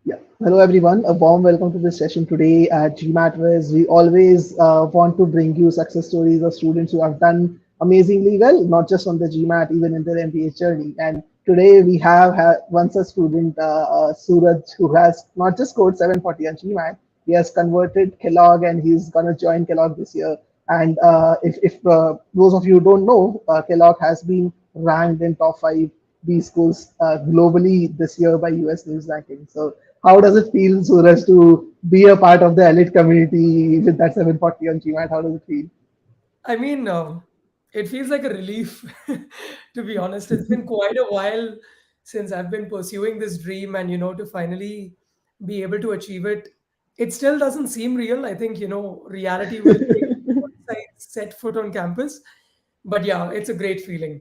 Yeah. Hello, everyone. A warm welcome to this session today at GMATWhiz. We always want to bring you success stories of students who have done amazingly well, not just on the GMAT, even in their MBA journey. And today we have one such student, Suraj, who has not just scored 740 on GMAT, he has converted Kellogg and he's going to join Kellogg this year. And if those of you who don't know, Kellogg has been ranked in top five B schools globally this year by US News ranking. So how does it feel, Suraj, to be a part of the elite community with that 740 on GMAT? How does it feel? I mean, it feels like a relief, to be honest. It's been quite a while since I've been pursuing this dream, and to finally be able to achieve it. It still doesn't seem real. I think reality will take once I set foot on campus. But yeah, it's a great feeling.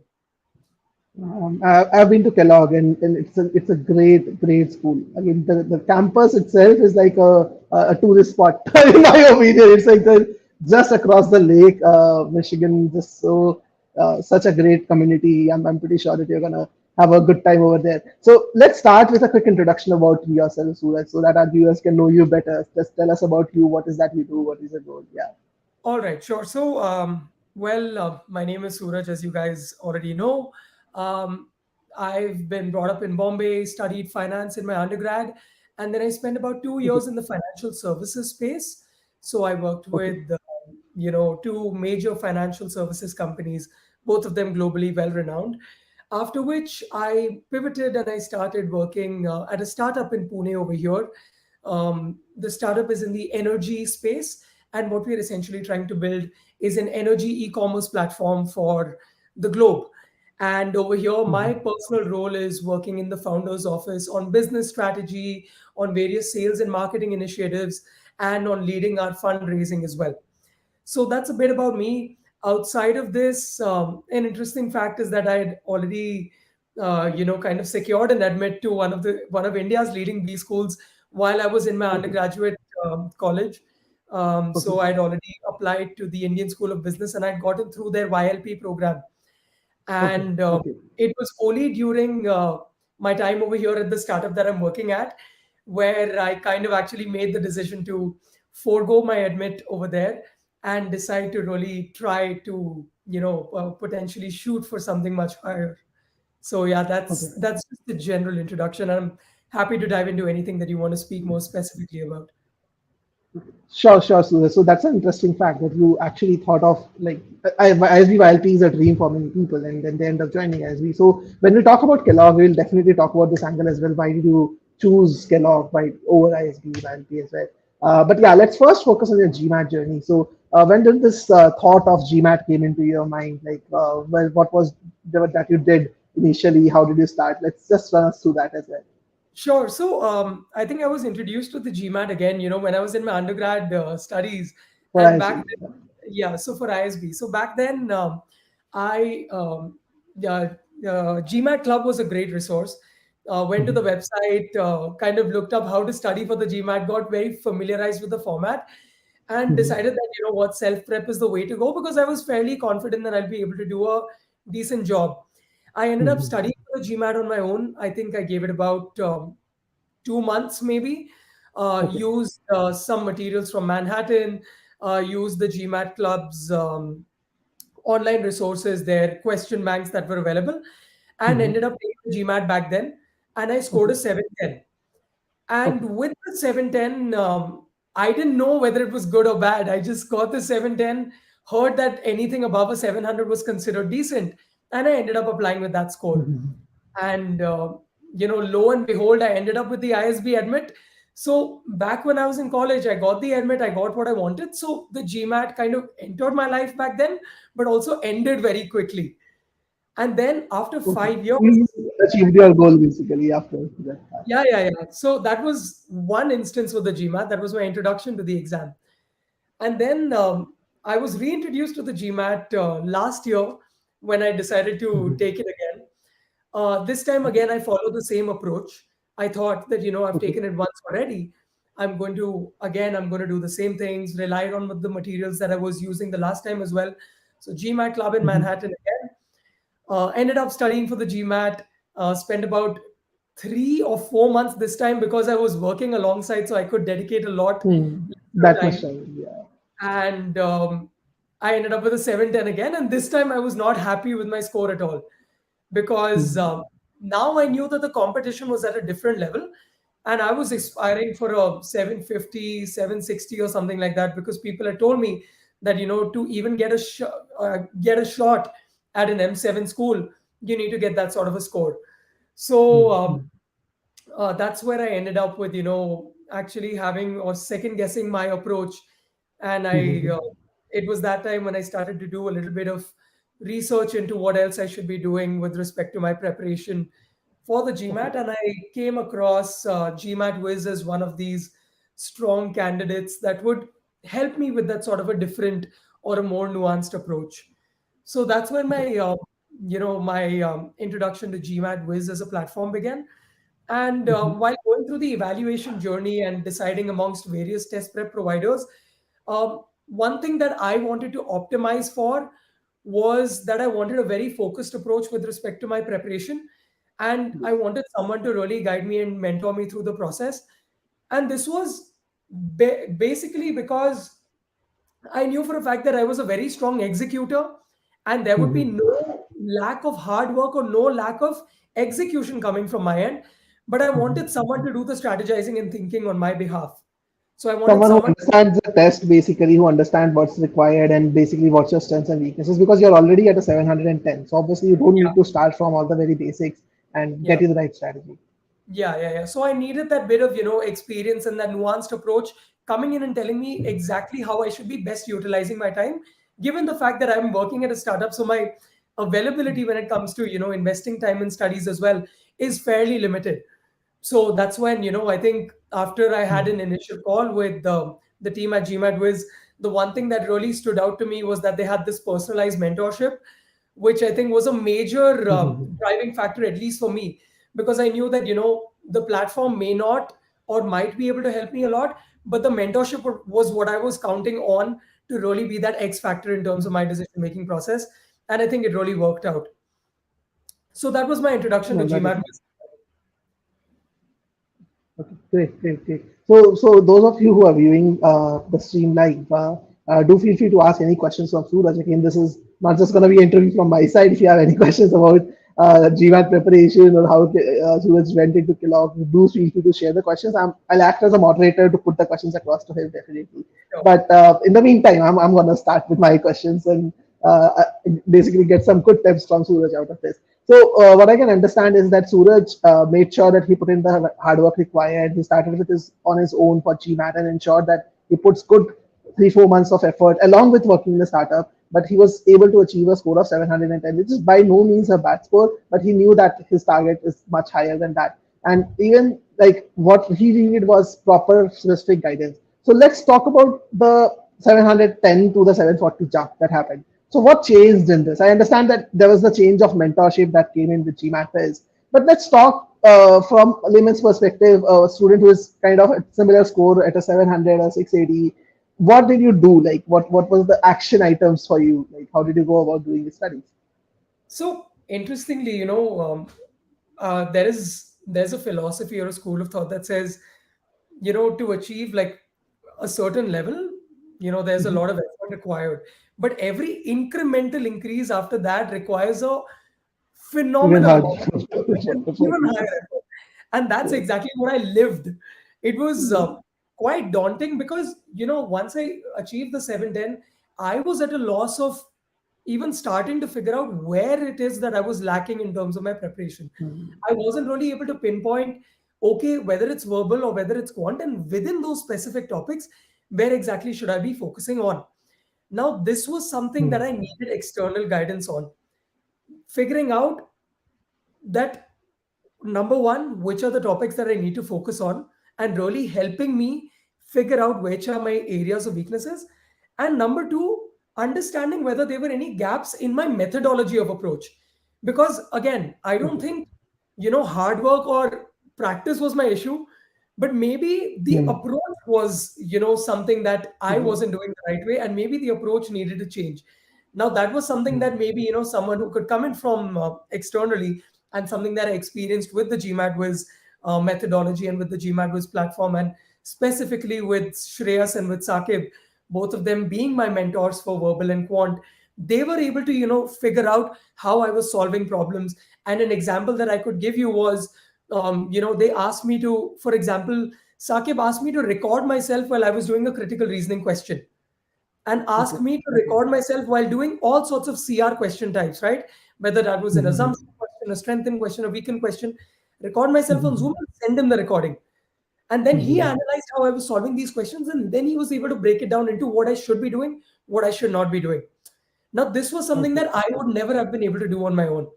I've been to Kellogg, and it's a great school. I mean, the campus itself is like a tourist spot in my opinion. It's like just across the lake, Michigan. Just such a great community. I'm pretty sure that you're gonna have a good time over there. So let's start with a quick introduction about yourself, Suraj, so that our viewers can know you better. Just tell us about you. What is that you do? What is your role? Yeah. All right, sure. So, my name is Suraj, as you guys already know. Um, I've been brought up in Bombay, studied finance in my undergrad, and then I spent about 2 years in the financial services space. So I worked Okay. with, two major financial services companies, both of them globally well renowned. After which I pivoted and I started working at a startup in Pune over here. The startup is in the energy space, and what we're essentially trying to build is an energy e-commerce platform for the globe. And over here, my Mhm. personal role is working in the founder's office on business strategy, on various sales and marketing initiatives, and on leading our fundraising as well. So that's a bit about me. Outside of this, an interesting fact is that I had already, kind of secured an admit to one of India's leading B schools while I was in my Okay. undergraduate college. Okay. So I'd already applied to the Indian School of Business and I'd gotten through their YLP program. Okay. And Okay. it was only during my time over here at the startup that I'm working at where I kind of actually made the decision to forego my admit over there and decide to really try to, potentially shoot for something much higher. So yeah, Okay. that's just the general introduction. I'm happy to dive into anything that you want to speak more specifically about. Sure, Surya. So that's an interesting fact that you actually thought of like ISB YLP is a dream for many people, and then they end up joining ISB. So when we talk about Kellogg, we'll definitely talk about this angle as well. Why did you choose Kellogg by over ISB YLP as well? But yeah, let's first focus on your GMAT journey. So when did this thought of GMAT came into your mind? Like, well, what was that you did initially? How did you start? Let's just run us through that as well. Sure. So I think I was introduced to the GMAT again, when I was in my undergrad studies. For And back ISB. then, yeah, so for ISB. So back then, I, yeah, GMAT Club was a great resource. Went to the Mhm. website, kind of looked up how to study for the GMAT, got very familiarized with the format, and Mhm. decided that, what, self prep is the way to go because I was fairly confident that I'll be able to do a decent job. I ended up Mhm. studying for the GMAT on my own. I think I gave it about 2 months maybe. Okay. Used some materials from Manhattan, used the GMAT Club's online resources, their question banks that were available, and Mhm. ended up taking the GMAT back then. And I scored Okay. a 710. Okay. And with the 710, I didn't know whether it was good or bad. I just got the 710, heard that anything above a 700 was considered decent, and I ended up applying with that score. Mhm. And lo and behold, I ended up with the ISB admit. So back when I was in college, I got the admit, I got what I wanted. So the GMAT kind of entered my life back then, but also ended very quickly. And then after Okay. 5 years, You achieved your goal basically after that. yeah. So that was one instance with the GMAT. That was my introduction to the exam. And then I was reintroduced to the GMAT last year when I decided to Mhm. take it again. This time Okay. again, I followed the same approach. I thought that, I've Okay. taken it once already. I'm going to do the same things, rely on the materials that I was using the last time as well. So GMAT Club in Mhm. Manhattan again. Ended up studying for the GMAT, spent about 3 or 4 months this time because I was working alongside, so I could dedicate a lot That time. much time, yeah. And I ended up with a 710 again. And this time I was not happy with my score at all because now I knew that the competition was at a different level. And I was aspiring for a 750, 760 or something like that because people had told me that, to even get a shot at an M7 school, you need to get that sort of a score. So that's where I ended up with, actually having or second guessing my approach. And it was that time when I started to do a little bit of research into what else I should be doing with respect to my preparation for the GMAT. And I came across GMATWhiz as one of these strong candidates that would help me with that sort of a different or a more nuanced approach. So that's when my introduction to GMATWhiz as a platform began. And while going through the evaluation journey and deciding amongst various test prep providers, one thing that I wanted to optimize for was that I wanted a very focused approach with respect to my preparation. And I wanted someone to really guide me and mentor me through the process. And this was basically because I knew for a fact that I was a very strong executor and there would be no lack of hard work or no lack of execution coming from my end. But I wanted someone to do the strategizing and thinking on my behalf. So I wanted Someone who someone. understands the test basically, who understands what's required and basically what's your strengths and weaknesses, because you're already at a 710. So obviously you don't Yeah, need to start from all the very basics and yeah. get you the right strategy. Yeah. So I needed that bit of, experience and that nuanced approach coming in and telling me exactly how I should be best utilizing my time, given the fact that I'm working at a startup. So my availability when it comes to, investing time in studies as well is fairly limited. So that's when, I think after I had an initial call with the team at GMATWhiz, the one thing that really stood out to me was that they had this personalized mentorship, which I think was a major driving factor, at least for me, because I knew that, the platform may not or might be able to help me a lot, but the mentorship was what I was counting on to really be that X factor in terms of my decision making process. And I think it really worked out. So that was my introduction to No, that is GMAT. okay, great. So those of you who are viewing the stream live, do feel free to ask any questions from Suraj. Again, this is not just going to be an interview from my side. If you have any questions about GMAT preparation or how Suraj went into Kellogg, do feel free to share the questions. I'll act as a moderator to put the questions across to him definitely. Sure. But in the meantime, I'm going to start with my questions and basically get some good tips from Suraj out of this. So what I can understand is that Suraj made sure that he put in the hard work required. He started with his on his own for GMAT and ensured that he puts good 3 4 months of effort along with working in the startup. But he was able to achieve a score of 710, which is by no means a bad score. But he knew that his target is much higher than that. And even like what he needed was proper specific guidance. So let's talk about the 710 to the 740 jump that happened. So what changed in this? I understand that there was the change of mentorship that came in with GMATWhiz, but let's talk from a layman's perspective. A student who is kind of a similar score at a 700 or 680. What did you do? Like, what was the action items for you? Like, how did you go about doing the studies? So interestingly, there's a philosophy or a school of thought that says, to achieve like a certain level, there's a lot of effort required, but every incremental increase after that requires a Even phenomenal hard. amount of preparation, even higher effort. And that's Yes. exactly what I lived. It was quite daunting because, once I achieved the 710, I was at a loss of even starting to figure out where it is that I was lacking in terms of my preparation. I wasn't really able to pinpoint, okay, whether it's verbal or whether it's quant, and within those specific topics, where exactly should I be focusing on? Now, this was something that I needed external guidance on, figuring out that number one, which are the topics that I need to focus on, and really helping me figure out which are my areas of weaknesses. And number two, understanding whether there were any gaps in my methodology of approach. Because again, I don't think, hard work or practice was my issue, but maybe the approach was, something that I wasn't doing the right way, and maybe the approach needed to change. Now, that was something that maybe, someone who could come in from externally and something that I experienced with the GMATWhiz methodology and with the GMATWhiz platform, and specifically with Shreyas and with Sakib, both of them being my mentors for verbal and quant. They were able to, figure out how I was solving problems. And an example that I could give you was, they asked me to, for example, Sakib asked me to record myself while I was doing a critical reasoning question, and ask Okay. me to Okay. record myself while doing all sorts of CR question types, right? Whether that was an Mhm. assumption question, a strengthened question, a weakened question, record myself on Mhm. Zoom and send him the recording. And then he Mhm. analyzed how I was solving these questions, and then he was able to break it down into what I should be doing, what I should not be doing. Now, this was something Okay. that I would never have been able to do on my own.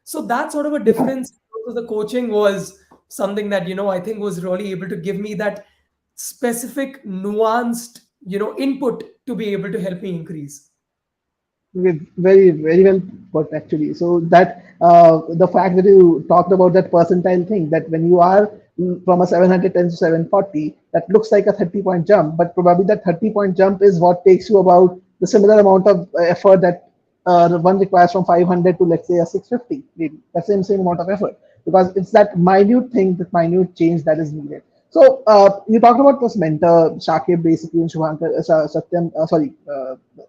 So that sort of a Yeah. difference because the coaching was something that, I think was really able to give me that specific, nuanced, input to be able to help me increase. Okay, very, very well put actually. So that the fact that you talked about that percentile thing, that when you are from a 710 to 740, that looks like a 30-point jump, but probably that 30-point jump is what takes you about the similar amount of effort that one requires from 500 to, let's say, a 650, maybe the same amount of effort, because it's that minute thing, that minute change that is needed. So you talked about this mentor, Shakib, basically, and Shubhankar, Satyam,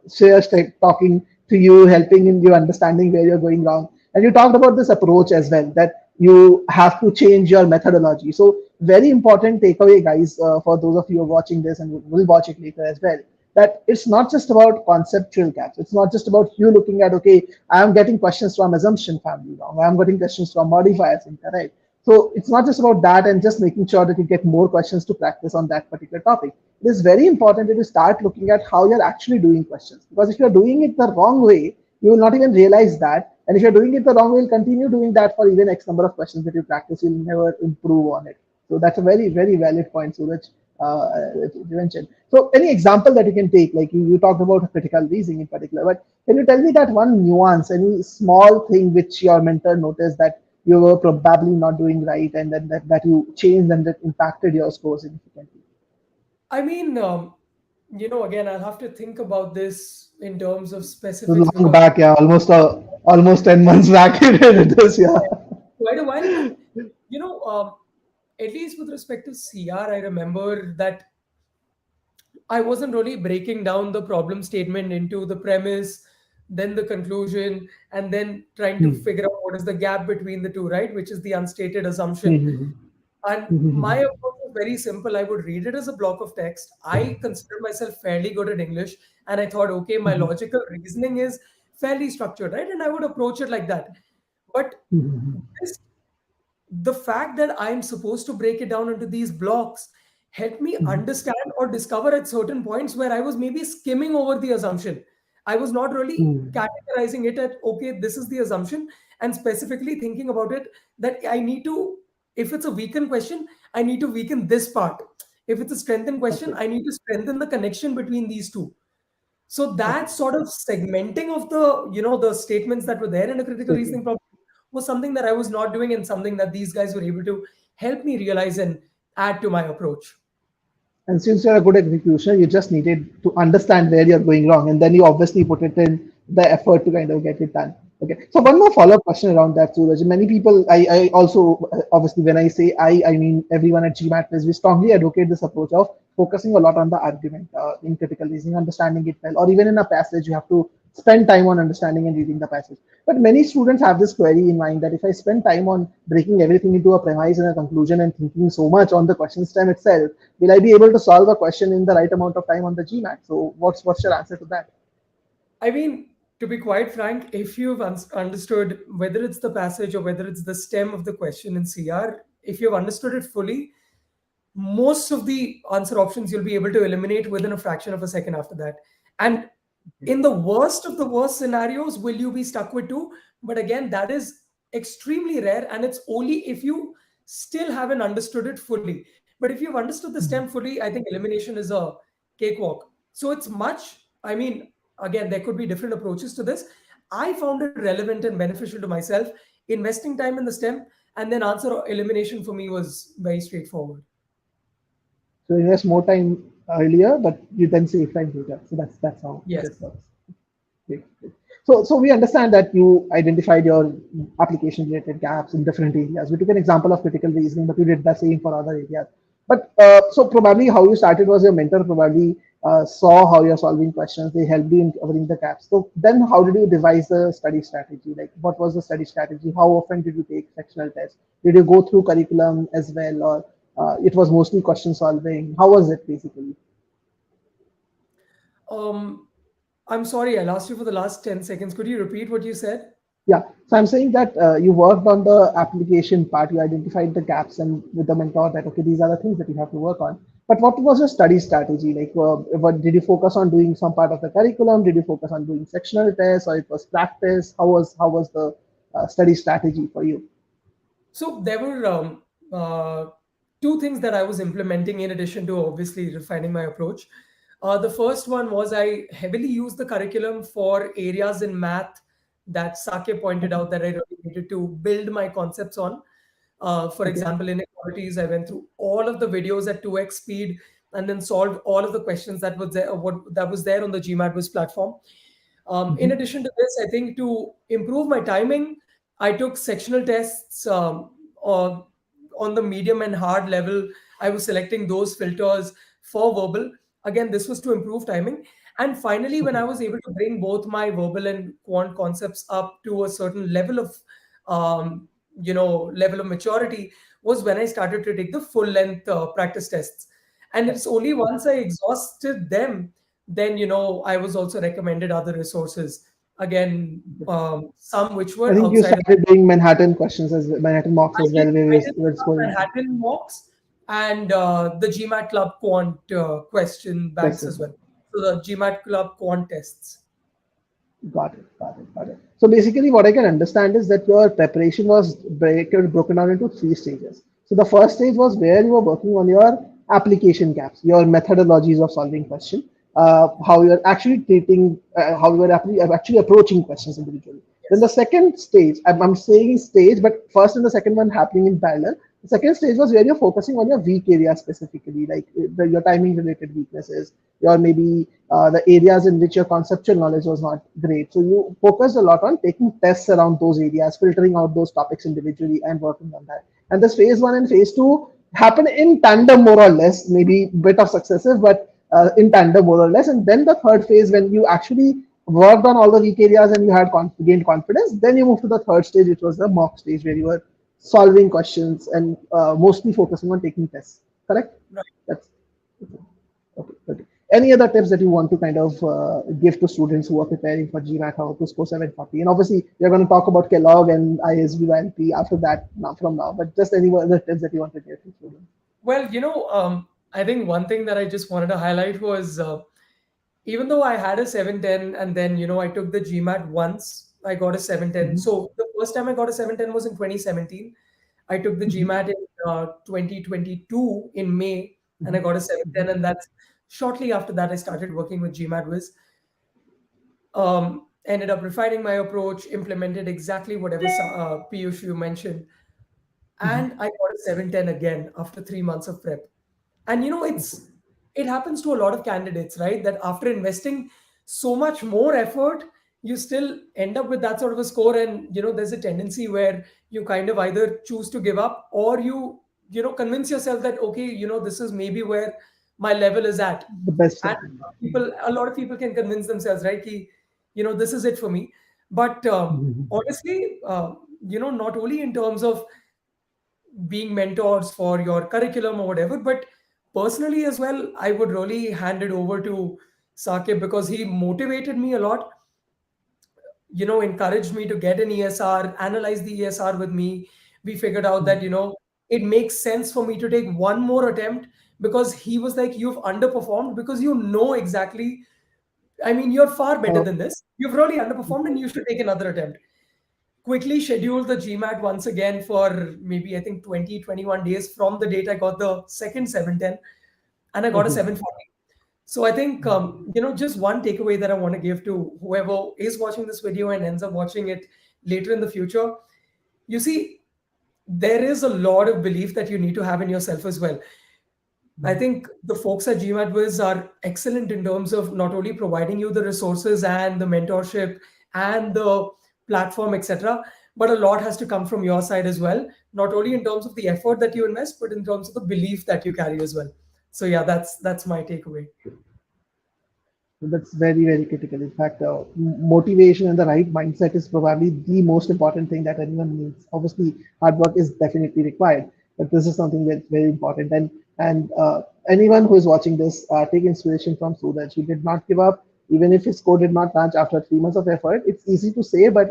Shreyas talking to you, helping in you understanding where you're going wrong. And you talked about this approach as well, that you have to change your methodology. So very important takeaway, guys, for those of you who are watching this and will watch it later as well, that it's not just about conceptual gaps. It's not just about you looking at, okay, I'm getting questions from assumption family wrong, I'm getting questions from modifiers incorrect. So it's not just about that and just making sure that you get more questions to practice on that particular topic. It is very important that you start looking at how you're actually doing questions. Because if you're doing it the wrong way, you will not even realize that. And if you're doing it the wrong way, you'll continue doing that for even X number of questions that you practice. You'll never improve on it. So that's a very, very valid point, Suraj, you mentioned. So any example that you can take, like you talked about critical reasoning in particular, but can you tell me that one nuance, any small thing which your mentor noticed that you were probably not doing right, and then that you changed and that impacted your score significantly? I mean, again, I'll have to think about this in terms of It was specifics long because back, yeah, almost 10 months back you did this, yeah. quite a while, but you know, um, at least with respect to CR, I remember that I wasn't really breaking down the problem statement into the premise, then the conclusion, and then trying to Hmm. figure out what is the gap between the two, right? Which is the unstated Hmm. assumption. Hmm. And my Hmm. approach was very simple. I would read it as a block of text. I considered myself fairly good at English, and I thought, okay, my Hmm. logical reasoning is fairly structured, right? And I would approach it like that. But Hmm. this the fact that I'm supposed to break it down into these blocks helped me understand or discover at certain points where I was maybe skimming over the assumption. I was not really Hmm. categorizing it at, okay, this is the assumption, and specifically thinking about it that I need to, if it's a weakened question, I need to weaken this part. If it's a strengthened question, Okay. I need to strengthen the connection between these two. So that Okay. sort of segmenting of the statements that were there in a critical Statement. reasoning problem was something that I was not doing, and something that these guys were able to help me realize and add to my approach. And since you're a good executioner, you just needed to understand where you're going wrong, and then you obviously put it in the effort to kind of get it done. Okay. So one more follow-up question around that, Suraj. Many people, I also obviously when I say I mean everyone at GMAT is we strongly advocate this approach of focusing a lot on the argument in critical reasoning, understanding it well, or even in a passage, you have to spend time on understanding and reading the passage. But many students have this query in mind that if I spend time on breaking everything into a premise and a conclusion and thinking so much on the question stem itself, will I be able to solve a question in the right amount of time on the GMAT? So what's your answer to that? I mean, to be quite frank, if you've understood whether it's the passage or whether it's the stem of the question in CR, if you've understood it fully, most of the answer options you'll be able to eliminate within a fraction of a second after that. And in the worst of the worst scenarios, will you be stuck with two? But again, that is extremely rare, and it's only if you still haven't understood it fully. But if you've understood the stem fully, I think elimination is a cakewalk. So it's much, I mean, again, there could be different approaches to this. I found it relevant and beneficial to myself. Investing time in the stem and then answer elimination for me was very straightforward. So invest more time earlier, but you then save time later. So that's how Yes. this works. Great, great. So we understand that you identified your application related gaps in different areas. We took an example of critical reasoning, but you did the same for other areas. But so probably how you started was your mentor probably saw how you're solving questions. They helped you in covering the gaps. So then how did you devise the study strategy? Like what was the study strategy? How often did you take sectional tests? Did you go through curriculum as well, or it was mostly question solving? How was it basically? Um, I'm sorry, I lost you for the last 10 seconds. Could you repeat what you said? Yeah, so I'm saying that you worked on the application part, you identified the gaps, and with the mentor that, okay, these are the things that you have to work on. But what was your study strategy? Like, what did you focus on doing some part of the curriculum? Did you focus on doing sectional tests, or it was practice? How was the study strategy for you? So there were two things that I was implementing in addition to obviously refining my approach. The first one was I heavily used the curriculum for areas in math that Sake pointed Okay, out that I really needed to build my concepts on. For okay, example, inequalities, I went through all of the videos at 2x speed and then solved all of the questions that was there on the GMATWhiz platform. In hmm, addition to this, I think to improve my timing, I took sectional tests on the medium and hard level. I was selecting those filters for verbal. Again, this was to improve timing. And finally, when I okay, was able to bring both my verbal and quant concepts up to a certain level of, um, level of maturity, was when I started to take the full length practice tests. And it's only okay. once I exhausted them, then I was also recommended other resources. Again, some which I were think you outside of. started doing Manhattan questions as well, Manhattan mocks I as did well, where I we did were some scoring Manhattan mocks and the GMAT Club Quant question banks as questions. well. So the GMAT Club Quant tests. Got it. Got it. Got it. So basically, what I can understand is that your preparation was broken down into three stages. So the first stage was where you were working on your application gaps, your methodologies of solving question, how you're actually treating, how you're actually approaching questions individually. Then the Yes. second stage, I'm saying stage, but first and the second one happening in parallel. The second stage was where you're focusing on your weak areas specifically, like your timing related weaknesses, your maybe the areas in which your conceptual knowledge was not great. So you focused a lot on taking tests around those areas, filtering out those topics individually and working on that. And this phase one and phase two happen in tandem more or less, maybe bit of successive, but in tandem more or less. And then the third phase, when you actually worked on all the weak areas and you had gained confidence, then you move to the third stage, which was the mock stage, where you were solving questions and mostly focusing on taking tests. Correct? Right. That's okay. Okay. Any other tips that you want to kind of give to students who are preparing for GMAT, how to score 740? And obviously, we're going to talk about Kellogg and ISB after that, now from now. But just any other tips that you want to give to students? Well, I think one thing that I just wanted to highlight was even though I had a 710 and then I took the GMAT once, I got a 710. Mhm, So the first time I got a 710 was in 2017. I took the mhm, GMAT in 2022 in May, and I mhm, got a mhm, 710. And that's shortly after that I started working with GMATWhiz. Ended up refining my approach, implemented exactly whatever Piyush you mentioned, mhm. and I got a 710 again after 3 months of prep. And Okay. it happens to a lot of candidates, right? That after investing so much more effort, you still end up with that sort of a score. And there's a tendency where you kind of either choose to give up or you convince yourself that okay, this is maybe where my level is at. The best And strategy. a lot of people can convince themselves, right? This is it for me. But Mhm. honestly, not only in terms of being mentors for your curriculum or whatever, but personally as well, I would really hand it over to Sakib because he motivated me a lot, encouraged me to get an ESR, analyze the ESR with me. We figured out that, it makes sense for me to take one more attempt because he was like, you've underperformed because exactly. I mean, you're far better Uh, than this. You've really underperformed and you should take another attempt. Quickly scheduled the GMAT once again for maybe I think 20, 21 days from the date I got the second 710 and I got a mhm, 740. So I think, just one takeaway that I want to give to whoever is watching this video and ends up watching it later in the future. You see, there is a lot of belief that you need to have in yourself as well. I mhm. think the folks at GMATWhiz are excellent in terms of not only providing you the resources and the mentorship and the platform, etc. But a lot has to come from your side as well, not only in terms of the effort that you invest, but in terms of the belief that you carry as well. So yeah, that's my takeaway. So that's very, very critical. In fact, motivation and the right mindset is probably the most important thing that anyone needs. Obviously, hard work is definitely required, but this is something that's very important. And anyone who is watching this, take inspiration from Suraj. He did not give up, even if his score did not match after 3 months of effort. It's easy to say, but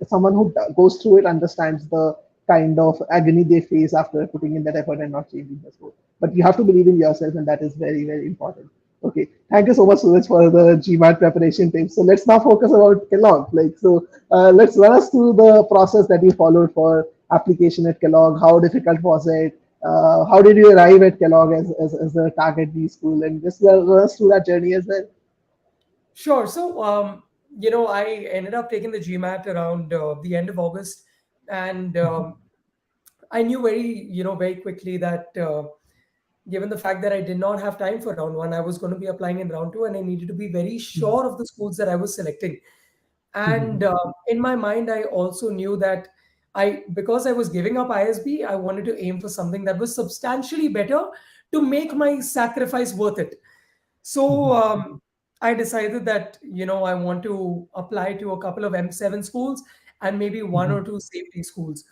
someone who goes through it understands the kind of agony they face after putting in that effort and not changing the score. But you have to believe in yourself, and that is very, very important. Okay, thank you so much, Suraj, for the GMAT preparation tips. So let's now focus about Kellogg. Let's run us through the process that you followed for application at Kellogg. How difficult was it? How did you arrive at Kellogg as the target B school? And just run us through that journey as well. Sure. So, I ended up taking the GMAT around the end of August, and I knew very quickly that given the fact that I did not have time for round one, I was going to be applying in round two, and I needed to be very sure of the schools that I was selecting. And in my mind, I also knew that because I was giving up ISB, I wanted to aim for something that was substantially better to make my sacrifice worth it. So I decided that I want to apply to a couple of M7 schools and maybe one or two safety schools.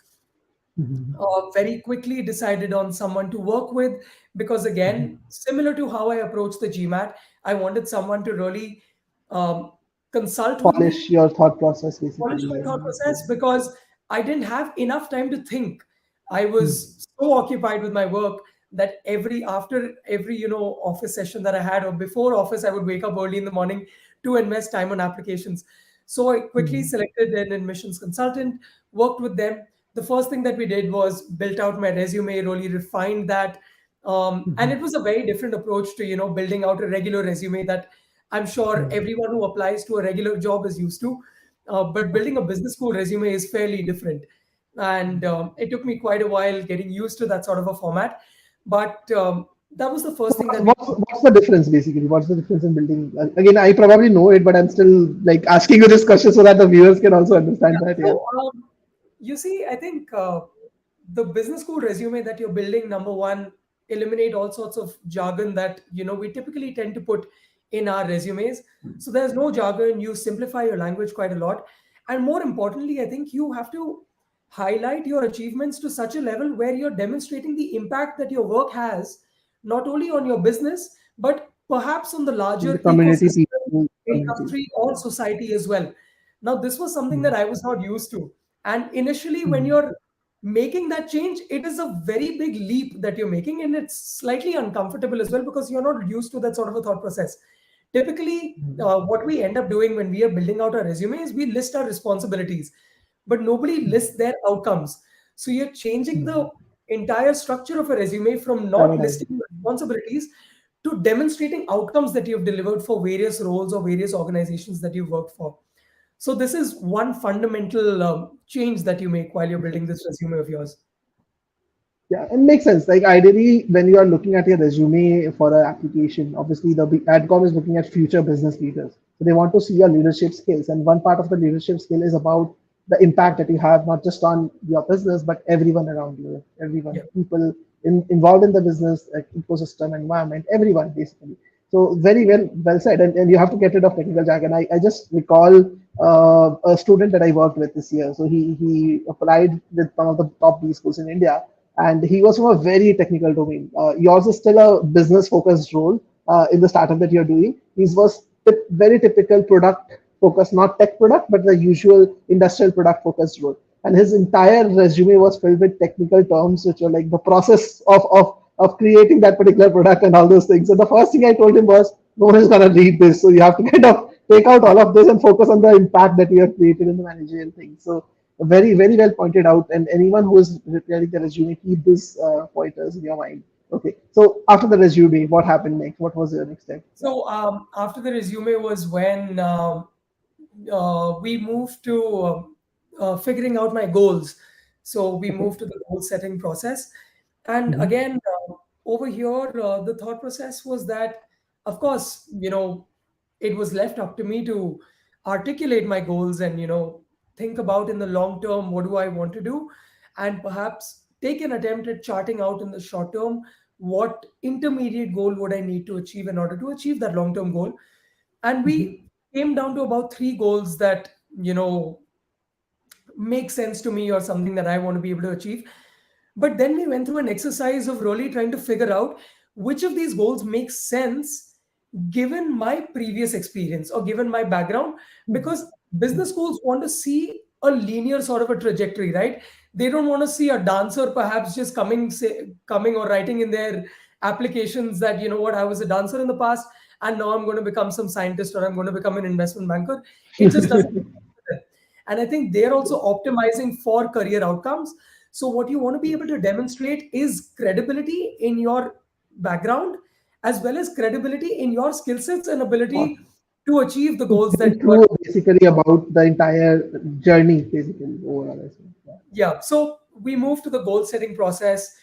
Very quickly decided on someone to work with, because again, similar to how I approached the GMAT, I wanted someone to really um, consult with Polish me, your thought process, polish basically. my thought And process, because I didn't have enough time to think. I was so occupied with my work that after every office session that I had, or before office, I would wake up early in the morning to invest time on applications. So I quickly selected an admissions consultant, worked with them. The first thing that we did was built out my resume, really refined that. And it was a very different approach to building out a regular resume that I'm sure everyone who applies to a regular job is used to. But building a business school resume is fairly different. And it took me quite a while getting used to that sort of a format. But that was the first thing that we what's the difference, basically? What's the difference in building? Again, I probably know it, but I'm still like asking you this question so that the viewers can also understand Yeah. that. Yeah. So, you see, I think the business school resume that you're building, number one, eliminate all sorts of jargon that we typically tend to put in our resumes. So there's no jargon. You simplify your language quite a lot, and more importantly, I think you have to highlight your achievements to such a level where you're demonstrating the impact that your work has, not only on your business but perhaps on the The larger community ecosystem, people, community. industry, or society as well. Now, this was something that I was not used to. And initially, when you're making that change, it is a very big leap that you're making, and it's slightly uncomfortable as well because you're not used to that sort of a thought process. Typically, what we end up doing when we are building out our resume is we list our responsibilities, but nobody lists their outcomes. So you're changing the entire structure of a resume from not Paradigm. listing responsibilities to demonstrating outcomes that you've delivered for various roles or various organizations that you've worked for. So this is one fundamental change that you make while you're building this resume of yours. Yeah, it makes sense. Like ideally, when you are looking at your resume for an application, obviously the AdCom is looking at future business leaders. So they want to see your leadership skills, and one part of the leadership skill is about the impact that you have not just on your business but everyone around you, everyone, Yeah. people involved in the business, like ecosystem, environment, everyone basically. So very well said, and you have to get rid of technical jargon. I just recall a student that I worked with this year. So he applied with one of the top B schools in India, and he was from a very technical domain. Yours is still a business focused role in the startup that you're doing. His was very typical product focused, not tech product, but the usual industrial product focused role. And his entire resume was filled with technical terms, which were like the process of creating that particular product and all those things. So the first thing I told him was, no one is going to read this. So you have to kind of take out all of this and focus on the impact that you have created in the managerial thing. So very, very well pointed out. And anyone who is preparing the resume, keep these pointers in your mind. Okay. So after the resume, what happened next? What was your next step? Yeah. So after the resume was when we moved to figuring out my goals. So we Okay. moved to the goal setting process. And Mm-hmm. again, over here, the thought process was that, of course, it was left up to me to articulate my goals and think about in the long term what do I want to do, and perhaps take an attempt at charting out in the short term what intermediate goal would I need to achieve in order to achieve that long term goal. And we came down to about three goals that make sense to me or something that I want to be able to achieve. But then we went through an exercise of really trying to figure out which of these goals makes sense given my previous experience or given my background. Because business schools want to see a linear sort of a trajectory, right? They don't want to see a dancer perhaps just coming or writing in their applications that, what, I was a dancer in the past and now I'm going to become some scientist or I'm going to become an investment banker. It just doesn't. And I think they're also optimizing for career outcomes. So what you want to be able to demonstrate is credibility in your background as well as credibility in your skill sets and ability Awesome. to achieve the To goals that think you are. through basically about the entire journey, basically overall. As well. Yeah. So we moved to the goal setting process,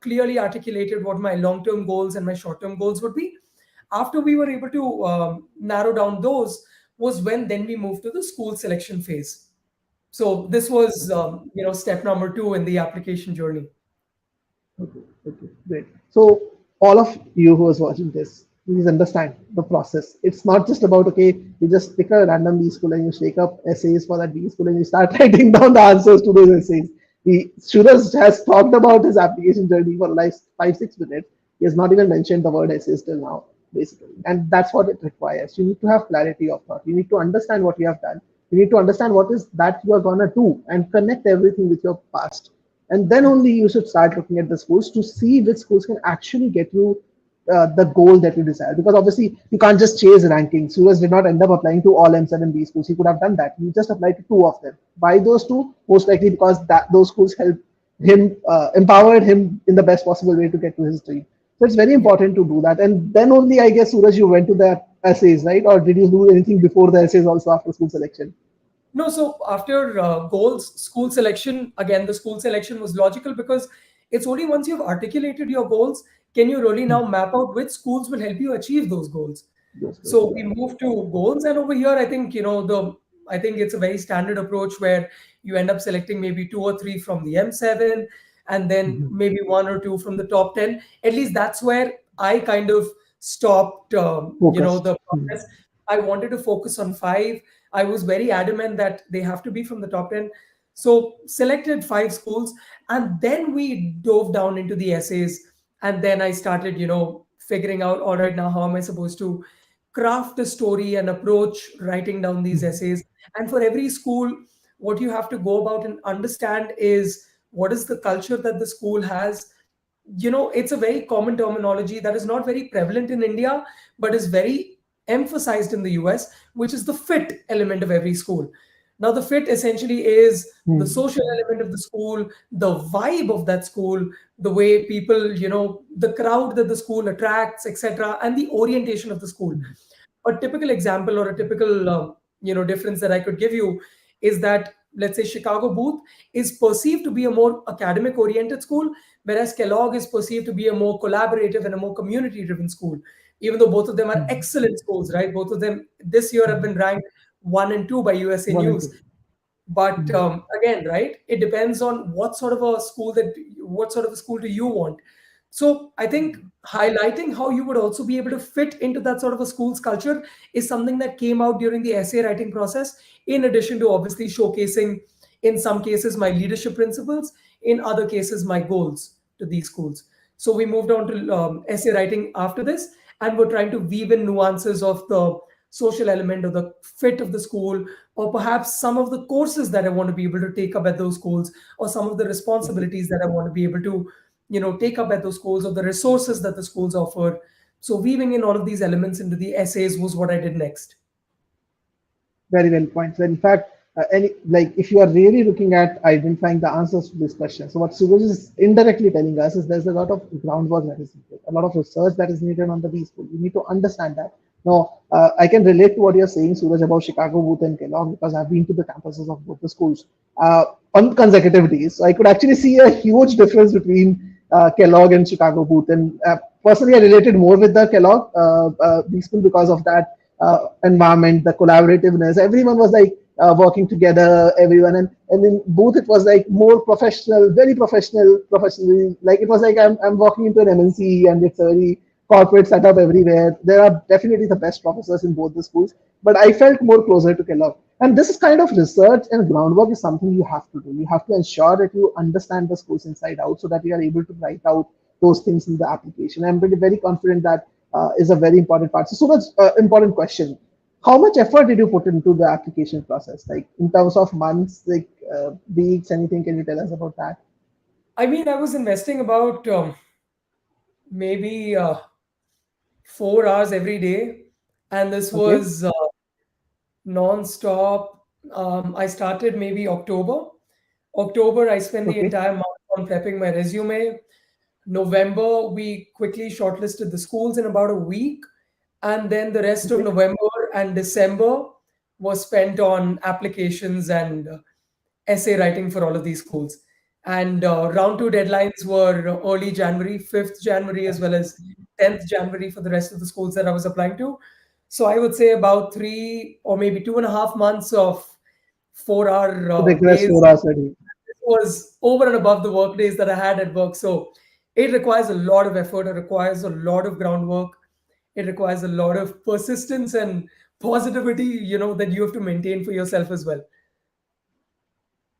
clearly articulated what my long term goals and my short term goals would be. After we were able to narrow down those, was when then we moved to the school selection phase. So this was, step number two in the application journey. Okay, okay, great. So all of you who is watching this, please understand the process. It's not just about okay, you just pick a random B school and you shake up essays for that B school and you start writing down the answers to those essays. The Suraj has talked about his application journey for like 5 6 minutes. He has not even mentioned the word essays till now, basically. And that's what it requires. You need to have clarity of thought. You need to understand what you have done. You need to understand what is that you are gonna do and connect everything with your past, and then only you should start looking at the schools to see which schools can actually get you the goal that you desire. Because obviously you can't just chase rankings. Suraj did not end up applying to all M7B schools. He could have done that. He just applied to two of them. Why those two? Most likely because those schools helped him, empowered him in the best possible way to get to his dream. So it's very Yeah. important to do that. And then only, I guess, Suraj, you went to the essays, right? Or did you do anything before the essays also after school selection? No, so after goals, school selection, again, the school selection was logical because it's only once you've articulated your goals can you really now map out which schools will help you achieve those goals. Yes, yes, So we yeah. move to goals, and over here, I think I think it's a very standard approach where you end up selecting maybe two or three from the M7, and then Mhm. maybe one or two from the top 10. At least that's where I kind of stopped. Focused. The process. I wanted to focus on five. I was very adamant that they have to be from the top 10. So selected five schools, and then we dove down into the essays, and then I started, figuring out, all right, now how am I supposed to craft a story and approach writing down these essays. And for every school, what you have to go about and understand is what is the culture that the school has. It's a very common terminology that is not very prevalent in India, but is very emphasized in the US, which is the fit element of every school. Now, the fit essentially is the Hmm. social element of the school, the vibe of that school, the way people, the crowd that the school attracts, etc., and the orientation of the school. A typical example or a typical difference that I could give you is that, let's say, Chicago Booth is perceived to be a more academic oriented school, whereas Kellogg is perceived to be a more collaborative and a more community driven school, even though both of them are excellent schools, right? Both of them this year have been ranked one and two by USA One and News. two. But again, right, it depends on what sort of a school do you want. So I think highlighting how you would also be able to fit into that sort of a school's culture is something that came out during the essay writing process, in addition to obviously showcasing, in some cases, my leadership principles, in other cases, my goals to these schools. So we moved on to essay writing after this, and we're trying to weave in nuances of the social element or the fit of the school, or perhaps some of the courses that I want to be able to take up at those schools, or some of the responsibilities that I want to be able to take up at those schools, or the resources that the schools offer. So weaving in all of these elements into the essays was what I did next. Very well points. In fact, any like if you are really looking at identifying the answers to this question, so what Suraj is indirectly telling us is there's a lot of groundwork that is needed, a lot of research that is needed on the B school. You need to understand that. Now, I can relate to what you're saying, Suraj, about Chicago Booth and Kellogg because I've been to the campuses of both the schools on consecutive days. So I could actually see a huge difference between Kellogg and Chicago Booth. And personally, I related more with the Kellogg B school because of that. environment, the collaborativeness. Everyone was like working together, everyone, and in booth it was like more professional, very professional, professionally. Like it was like I'm walking into an MNC and it's a very corporate setup everywhere. There are definitely the best professors in both the schools, but I felt more closer to Kellogg. And this is kind of research and groundwork is something you have to do. You have to ensure that you understand the schools inside out so that you are able to write out those things in the application. I'm pretty very confident that is a very important part. So much important question. How much effort did you put into the application process? Like in terms of months, like weeks, anything? Can you tell us about that? I mean, I was investing about maybe 4 hours every day, and this Okay. was non-stop. I started maybe October. October, I spent the Okay. entire month on prepping my resume. November, we quickly shortlisted the schools in about a week. And then the rest of Okay. November and December was spent on applications and essay writing for all of these schools. And round two deadlines were early January, 5th January, as well as 10th January for the rest of the schools that I was applying to. So I would say about 3 or maybe 2.5 months of 4 hour Rigorous days 4 hours a day. was over and above the work days that I had at work. So it requires a lot of effort. It requires a lot of groundwork. It requires a lot of persistence and positivity, that you have to maintain for yourself as well.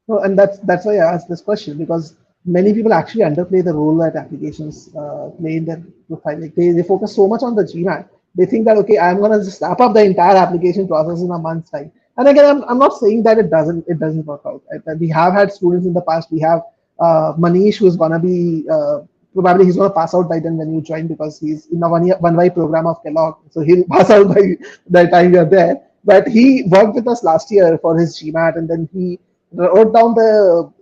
No, and that's why I asked this question because many people actually underplay the role that applications play in their profile. Like they focus so much on the GMAT. They think that okay, I'm gonna just wrap up the entire application process in a month's time. And again, I'm not saying that it doesn't work out. We have had students in the past. We have Manish who's gonna be probably he's gonna pass out by then when you join because he's in a one Y program of Kellogg, so he'll pass out by the time you're there. But he worked with us last year for his GMAT, and then he wrote down the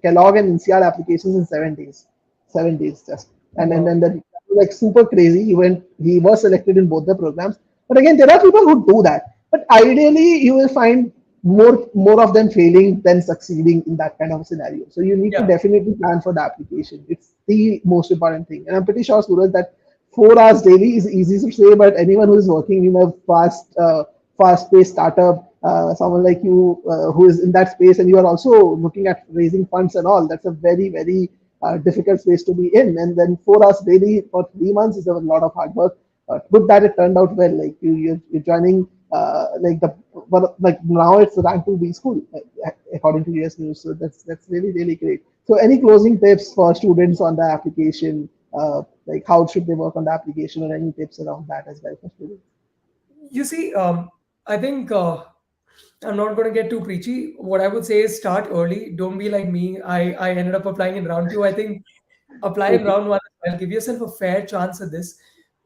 Kellogg and NCR applications in 7 days. 7 days just. And Wow. then that like super crazy. He was selected in both the programs. But again, there are people who do that. But ideally you will find more of them failing than succeeding in that kind of scenario. So you need to Yeah. definitely plan for the application. It's the most important thing. And I'm pretty sure, Suraj, that 4 hours daily is easy to say, but anyone who is working in a fast-paced startup, someone like you who is in that space, and you are also looking at raising funds and all, that's a very, very difficult space to be in. And then 4 hours daily for 3 months is a lot of hard work. Good that it turned out well. Like you're joining like like now it's ranked to B school according to US News. So that's really really great. So any closing tips for students on the application? Like how should they work on the application, or any tips around that as well for students? You see, I think I'm not going to get too preachy. What I would say is start early. Don't be like me. I ended up applying in round two. I think apply in Okay. round one as well. Give yourself a fair chance at this.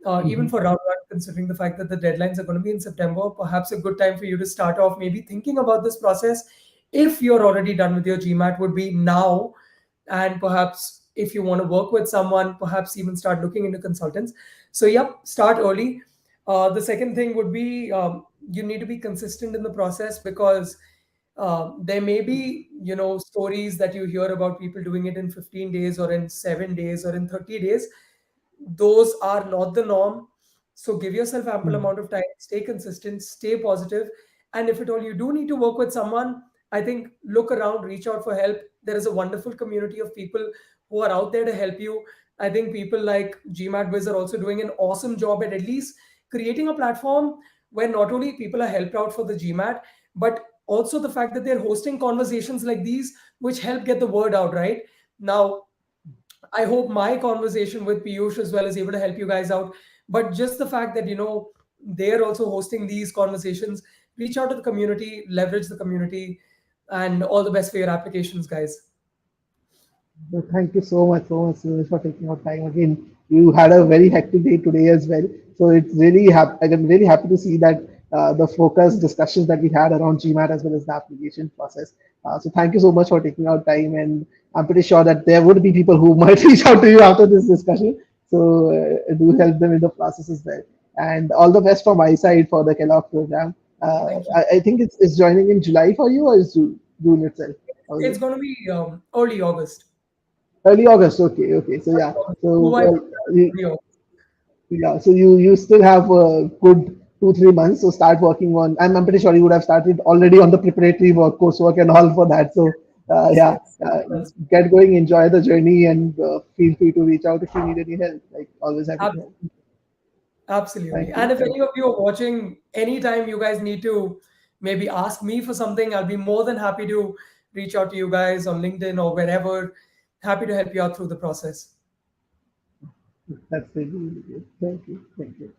Even Mhm. for round one, considering the fact that the deadlines are going to be in September, perhaps a good time for you to start off maybe thinking about this process. If you're already done with your GMAT, would be now. And perhaps if you want to work with someone, perhaps even start looking into consultants. So, yep, start early. The second thing would be you need to be consistent in the process because there may be stories that you hear about people doing it in 15 days or in 7 days or in 30 days. Those are not the norm. So give yourself ample Mhm. amount of time, stay consistent, stay positive, and if at all you do need to work with someone, I think look around, reach out for help. There is a wonderful community of people who are out there to help you. I think people like GMATWhiz are also doing an awesome job at least creating a platform where not only people are helped out for the GMAT, but also the fact that they're hosting conversations like these, which help get the word out, right? Now, I hope my conversation with Piyush as well is able to help you guys out. But just the fact that, they're also hosting these conversations, reach out to the community, leverage the community, and all the best for your applications, guys. So thank you so much, Suresh, for taking out time again. You had a very hectic day today as well. So it's really I'm really happy to see that the focused discussions that we had around GMAT as well as the application process. So thank you so much for taking out time, and I'm pretty sure that there would be people who might reach out to you after this discussion. So do help them in the process as well. And all the best from my side for the Kellogg program. Thank you. I think it's joining in July for you, or is June itself? How is It's it? going to be early August. Early August. Okay, okay. So Early August. so Mobile program, you, early August. yeah. So you still have a good 2 3 months. So start working on. I'm pretty sure you would have started already on the preparatory work, coursework, and all for that. So Yes, yeah, yes. Well, get going, enjoy the journey, and feel free to reach out if you need any help. Like always happy to ab- help. absolutely. Thank And you. if Thank any of you are watching, anytime you guys need to maybe ask me for something, I'll be more than happy to reach out to you guys on LinkedIn or wherever. Happy to help you out through the process. you. That's really, really good. Thank you. Thank you.